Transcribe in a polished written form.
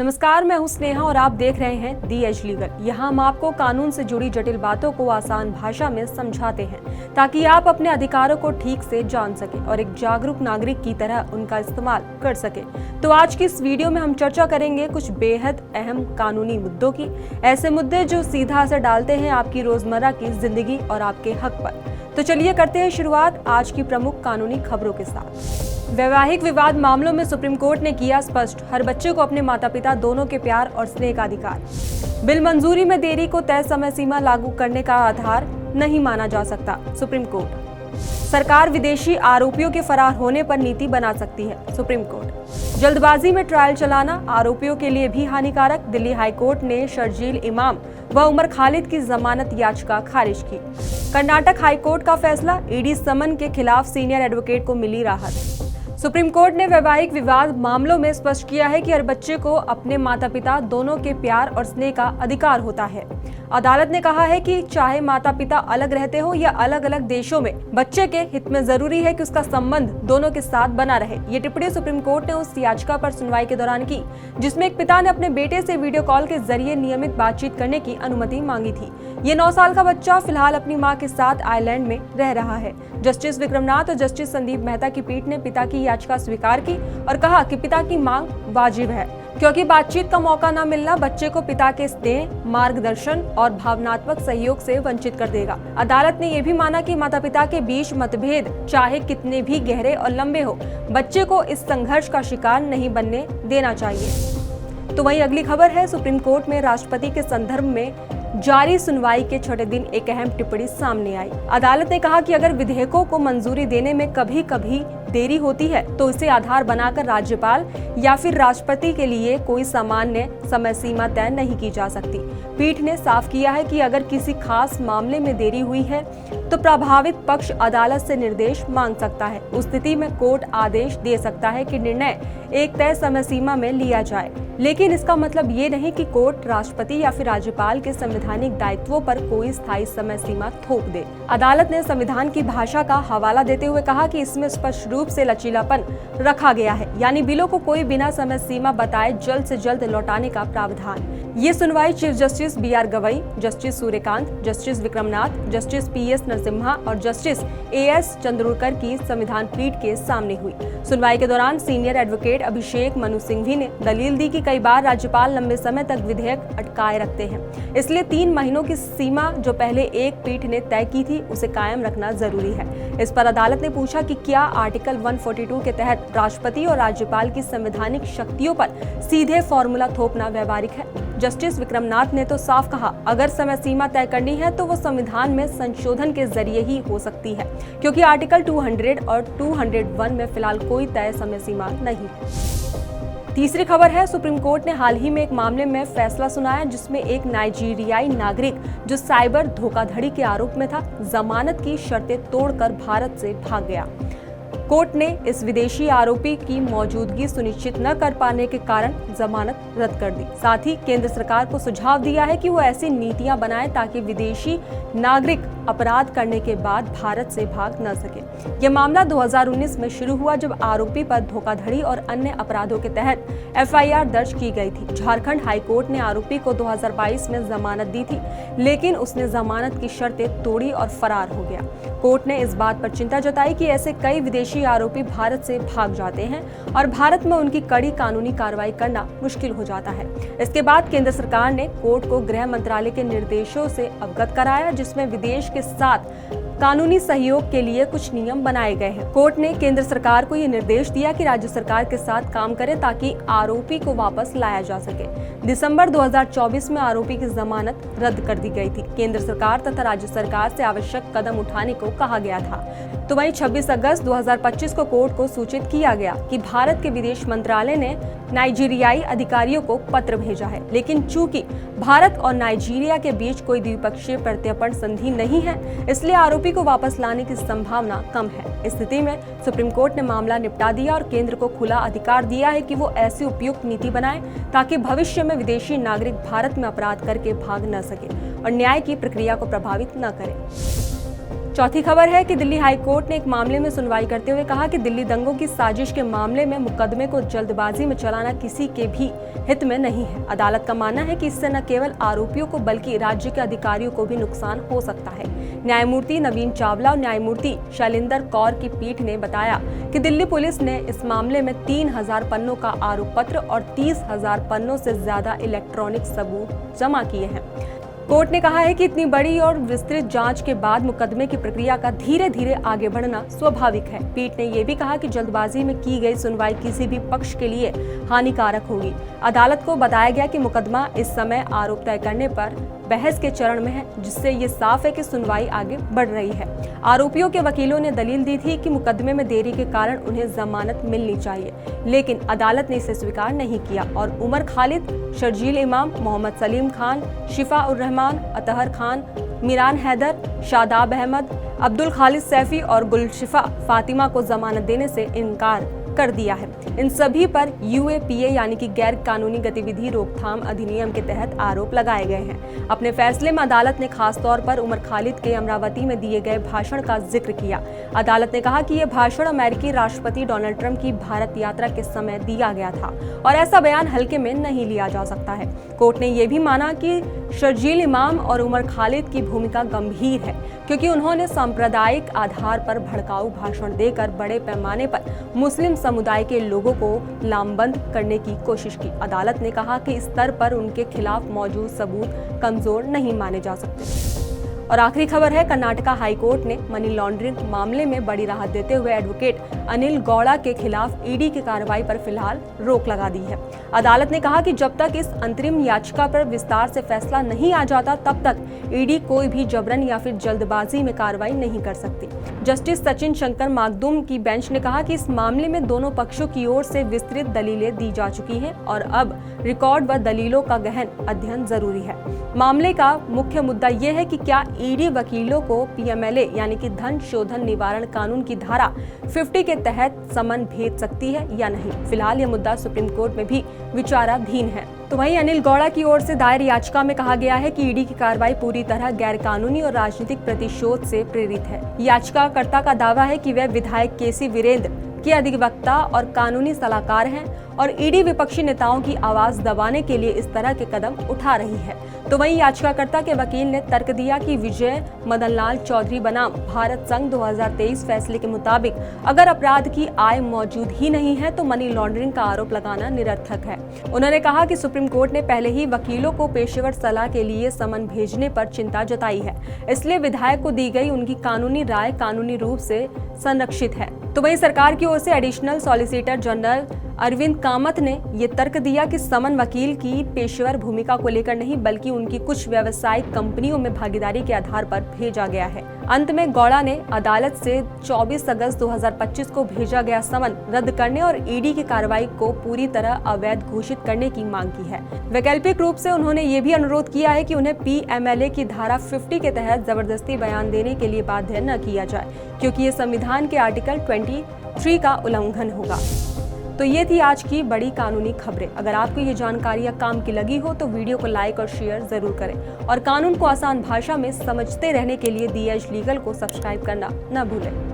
नमस्कार, मैं हूं स्नेहा और आप देख रहे हैं दी एज लीगल। यहाँ हम आपको कानून से जुड़ी जटिल बातों को आसान भाषा में समझाते हैं ताकि आप अपने अधिकारों को ठीक से जान सके और एक जागरूक नागरिक की तरह उनका इस्तेमाल कर सके। तो आज की इस वीडियो में हम चर्चा करेंगे कुछ बेहद अहम कानूनी मुद्दों की, ऐसे मुद्दे जो सीधा असर डालते हैं आपकी रोजमर्रा की जिंदगी और आपके हक पर। तो चलिए करते हैं शुरुआत आज की प्रमुख कानूनी खबरों के साथ। वैवाहिक विवाद मामलों में सुप्रीम कोर्ट ने किया स्पष्ट, हर बच्चे को अपने माता पिता दोनों के प्यार और स्नेह का अधिकार। बिल मंजूरी में देरी को तय समय सीमा लागू करने का आधार नहीं माना जा सकता, सुप्रीम कोर्ट। सरकार विदेशी आरोपियों के फरार होने पर नीति बना सकती है, सुप्रीम कोर्ट। जल्दबाजी में ट्रायल चलाना आरोपियों के लिए भी हानिकारक, दिल्ली हाईकोर्ट ने शर्जील इमाम व उमर खालिद की जमानत याचिका खारिज की। कर्नाटक हाईकोर्ट का फैसला, ईडी समन के खिलाफ सीनियर एडवोकेट को मिली राहत। सुप्रीम कोर्ट ने वैवाहिक विवाद मामलों में स्पष्ट किया है कि हर बच्चे को अपने माता पिता दोनों के प्यार और स्नेह का अधिकार होता है। अदालत ने कहा है कि चाहे माता पिता अलग रहते हो या अलग अलग देशों में, बच्चे के हित में जरूरी है कि उसका संबंध दोनों के साथ बना रहे। ये टिप्पणी सुप्रीम कोर्ट ने उस याचिका पर सुनवाई के दौरान की जिसमें एक पिता ने अपने बेटे से वीडियो कॉल के जरिए नियमित बातचीत करने की अनुमति मांगी थी। ये 9 साल का बच्चा फिलहाल अपनी मां के साथ आयरलैंड में रह रहा है। जस्टिस विक्रमनाथ और जस्टिस संदीप मेहता की पीठ ने पिता की याचिका स्वीकार की और कहा कि पिता की मांग वाजिब है क्योंकि बातचीत का मौका न मिलना बच्चे को पिता के स्नेह, मार्गदर्शन और भावनात्मक सहयोग से वंचित कर देगा। अदालत ने यह भी माना कि माता पिता के बीच मतभेद चाहे कितने भी गहरे और लंबे हो, बच्चे को इस संघर्ष का शिकार नहीं बनने देना चाहिए। तो वहीं अगली खबर है, सुप्रीम कोर्ट में राष्ट्रपति के संदर्भ में जारी सुनवाई के छठे दिन एक अहम टिप्पणी सामने आई। अदालत ने कहा कि अगर विधेयकों को मंजूरी देने में कभी कभी देरी होती है तो इसे आधार बनाकर राज्यपाल या फिर राष्ट्रपति के लिए कोई सामान्य समय सीमा तय नहीं की जा सकती। पीठ ने साफ किया है कि अगर किसी खास मामले में देरी हुई है तो प्रभावित पक्ष अदालत से निर्देश मांग सकता है। उस स्थिति में कोर्ट आदेश दे सकता है कि निर्णय एक तय समय सीमा में लिया जाए, लेकिन इसका मतलब ये नहीं कि कोर्ट राष्ट्रपति या फिर राज्यपाल के संवैधानिक दायित्वों पर कोई स्थायी समय सीमा थोप दे। अदालत ने संविधान की भाषा का हवाला देते हुए कहा कि इसमें स्पष्ट रूप से लचीलापन रखा गया है, यानी बिलों को कोई बिना समय सीमा बताए जल्द से जल्द लौटाने का प्रावधान। ये सुनवाई chief justice BR Gavai, justice Suryakant, justice Vikram Nath, justice PS Narasimha और जस्टिस AS चंद्रोकर की संविधान पीठ के सामने हुई। सुनवाई के दौरान सीनियर एडवोकेट अभिषेक मनु सिंघवी ने दलील दी कि कई बार राज्यपाल लंबे समय तक विधेयक अटकाए रखते हैं, इसलिए 3 महीनों की सीमा जो पहले एक पीठ ने तय की थी उसे कायम रखना जरूरी है। इस पर अदालत ने पूछा कि क्या आर्टिकल 142 के तहत राष्ट्रपति और राज्यपाल की संवैधानिक शक्तियों पर सीधे फॉर्मूला थोपना व्यवहारिक है। जस्टिस विक्रमनाथ ने तो साफ कहा, अगर समय सीमा तय करनी है तो वो संविधान में संशोधन के जरिए ही हो सकती है, क्योंकि आर्टिकल 200 और 201 में फिलहाल कोई तय समय सीमा नहीं है। तीसरी खबर है, सुप्रीम कोर्ट ने हाल ही में एक मामले में फैसला सुनाया जिसमें एक नाइजीरियाई नागरिक जो साइबर धोखाधड़ी के आरोप में था, जमानत की शर्तें तोड़कर भारत से भाग गया। कोर्ट ने इस विदेशी आरोपी की मौजूदगी सुनिश्चित न कर पाने के कारण जमानत रद्द कर दी। साथ ही केंद्र सरकार को सुझाव दिया है कि वो ऐसी नीतियां बनाए ताकि विदेशी नागरिक अपराध करने के बाद भारत से भाग न सके। यह मामला 2019 में शुरू हुआ जब आरोपी पर धोखाधड़ी और अन्य अपराधों के तहत FIR दर्ज की गई थी। झारखंड हाईकोर्ट ने आरोपी को 2022 में जमानत दी थी, लेकिन उसने जमानत की शर्तें तोड़ी और फरार हो गया। कोर्ट ने इस बात पर चिंता जताई कि ऐसे कई विदेशी आरोपी भारत से भाग जाते हैं और भारत में उनकी कड़ी कानूनी कार्रवाई करना मुश्किल हो जाता है। इसके बाद केंद्र सरकार ने कोर्ट को गृह मंत्रालय के निर्देशों से अवगत कराया, जिसमें विदेश के साथ कानूनी सहयोग के लिए कुछ नियम बनाए गए हैं। कोर्ट ने केंद्र सरकार को ये निर्देश दिया कि राज्य सरकार के साथ काम करे ताकि आरोपी को वापस लाया जा सके। दिसंबर 2024 में आरोपी की जमानत रद्द कर दी गई थी। केंद्र सरकार तथा राज्य सरकार से आवश्यक कदम उठाने को कहा गया था। तो वहीं 26 अगस्त 2025 को कोर्ट को सूचित किया गया कि भारत के विदेश मंत्रालय ने नाइजीरियाई अधिकारियों को पत्र भेजा है, लेकिन चूंकि भारत और नाइजीरिया के बीच कोई द्विपक्षीय प्रत्यर्पण संधि नहीं है, इसलिए आरोपी को वापस लाने की संभावना कम है। इस स्थिति में सुप्रीम कोर्ट ने मामला निपटा दिया और केंद्र को खुला अधिकार दिया है कि वो ऐसी उपयुक्त नीति बनाए ताकि भविष्य में विदेशी नागरिक भारत में अपराध करके भाग न सके और न्याय की प्रक्रिया को प्रभावित न करे। चौथी खबर है कि दिल्ली हाई कोर्ट ने एक मामले में सुनवाई करते हुए कहा कि दिल्ली दंगों की साजिश के मामले में मुकदमे को जल्दबाजी में चलाना किसी के भी हित में नहीं है। अदालत का मानना है कि इससे न केवल आरोपियों को बल्कि राज्य के अधिकारियों को भी नुकसान हो सकता है। न्यायमूर्ति नवीन चावला और न्यायमूर्ति शैलेंद्र कौर की पीठ ने बताया कि दिल्ली पुलिस ने इस मामले में 3000 पन्नों का आरोप पत्र और 30,000 पन्नों से ज्यादा इलेक्ट्रॉनिक सबूत जमा किए हैं। कोर्ट ने कहा है कि इतनी बड़ी और विस्तृत जांच के बाद मुकदमे की प्रक्रिया का धीरे धीरे आगे बढ़ना स्वाभाविक है। पीठ ने यह भी कहा कि जल्दबाजी में की गई सुनवाई किसी भी पक्ष के लिए हानिकारक होगी। अदालत को बताया गया कि मुकदमा इस समय आरोप तय करने पर बहस के चरण में है, जिससे ये साफ है कि सुनवाई आगे बढ़ रही है। आरोपियों के वकीलों ने दलील दी थी कि मुकदमे में देरी के कारण उन्हें जमानत मिलनी चाहिए, लेकिन अदालत ने इसे स्वीकार नहीं किया और उमर खालिद, शर्जील इमाम, मोहम्मद सलीम खान, शिफा उर रहमान, अतहर खान, मीरान हैदर, शादाब अहमद, अब्दुल खालिद सैफी और गुलशिफा फातिमा को जमानत देने से इनकार कर दिया है। इन सभी पर यूएपीए यानी कि गैर कानूनी गतिविधि रोकथाम अधिनियम के तहत आरोप लगाए गए हैं। अपने फैसले में अदालत ने खास तौर पर उमर खालिद के अमरावती में दिए गए भाषण का जिक्र किया। अदालत ने कहा कि यह भाषण अमेरिकी राष्ट्रपति डोनाल्ड ट्रंप की भारत यात्रा के समय दिया गया था और ऐसा बयान हल्के में नहीं लिया जा सकता है। कोर्ट ने यह भी माना कि शर्जील इमाम और उमर खालिद की भूमिका गंभीर है, क्योंकि उन्होंने सांप्रदायिक आधार पर भड़काऊ भाषण देकर बड़े पैमाने पर मुस्लिम समुदाय के लोगों को लामबंद करने की कोशिश की। अदालत ने कहा कि इस स्तर पर उनके खिलाफ मौजूद सबूत कमजोर नहीं माने जा सकते। और आखिरी खबर है, कर्नाटका हाई कोर्ट ने मनी लॉन्ड्रिंग मामले में बड़ी राहत देते हुए एडवोकेट अनिल गौड़ा के खिलाफ ईडी की कार्रवाई पर फिलहाल रोक लगा दी है। अदालत ने कहा कि जब तक इस अंतरिम याचिका पर विस्तार से फैसला नहीं आ जाता, तब तक ईडी कोई भी जबरन या फिर जल्दबाजी में कार्रवाई नहीं कर सकती। जस्टिस सचिन शंकर मागदुम की बेंच ने कहा कि इस मामले में दोनों पक्षों की ओर से विस्तृत दलीलें दी जा चुकी हैं और अब रिकॉर्ड व दलीलों का गहन अध्ययन जरूरी है। मामले का मुख्य मुद्दा यह है कि क्या ईडी वकीलों को पीएमएलए यानी कि धन शोधन निवारण कानून की धारा 50 के तहत समन भेज सकती है या नहीं। फिलहाल यह मुद्दा सुप्रीम कोर्ट में भी विचाराधीन है। तो वहीं अनिल गौड़ा की ओर से दायर याचिका में कहा गया है कि ईडी की कार्रवाई पूरी तरह गैर कानूनी और राजनीतिक प्रतिशोध से प्रेरित है। याचिकाकर्ता का दावा है कि वह विधायक केसी वीरेंद्र के अधिवक्ता और कानूनी सलाहकार हैं और ईडी विपक्षी नेताओं की आवाज दबाने के लिए इस तरह के कदम उठा रही है। तो वहीं याचिकाकर्ता के वकील ने तर्क दिया कि विजय मदन लाल चौधरी बनाम भारत संघ 2023 फैसले के मुताबिक अगर अपराध की आय मौजूद ही नहीं है तो मनी लॉन्ड्रिंग का आरोप लगाना निरर्थक है। उन्होंने कहा कि सुप्रीम कोर्ट ने पहले ही वकीलों को पेशेवर सलाह के लिए समन भेजने पर चिंता जताई है, इसलिए विधायक को दी गई उनकी कानूनी राय कानूनी रूप से संरक्षित है। तो वहीं सरकार की ओर से additional solicitor general Arvind Kamat ने ये तर्क दिया कि समन वकील की पेशेवर भूमिका को लेकर नहीं बल्कि उनकी कुछ व्यावसायिक कंपनियों में भागीदारी के आधार पर भेजा गया है। अंत में गौड़ा ने अदालत से 24 अगस्त 2025 को भेजा गया समन रद्द करने और ईडी की कार्रवाई को पूरी तरह अवैध घोषित करने की मांग की है। वैकल्पिक रूप से उन्होंने ये भी अनुरोध किया है कि उन्हें पीएमएलए की धारा 50 के तहत जबरदस्ती बयान देने के लिए बाध्य न किया जाए, क्योंकि ये संविधान के आर्टिकल 23 का उल्लंघन होगा। तो ये थी आज की बड़ी कानूनी खबरें। अगर आपको ये जानकारियाँ काम की लगी हो तो वीडियो को लाइक और शेयर जरूर करें और कानून को आसान भाषा में समझते रहने के लिए दी एज लीगल को सब्सक्राइब करना न भूलें।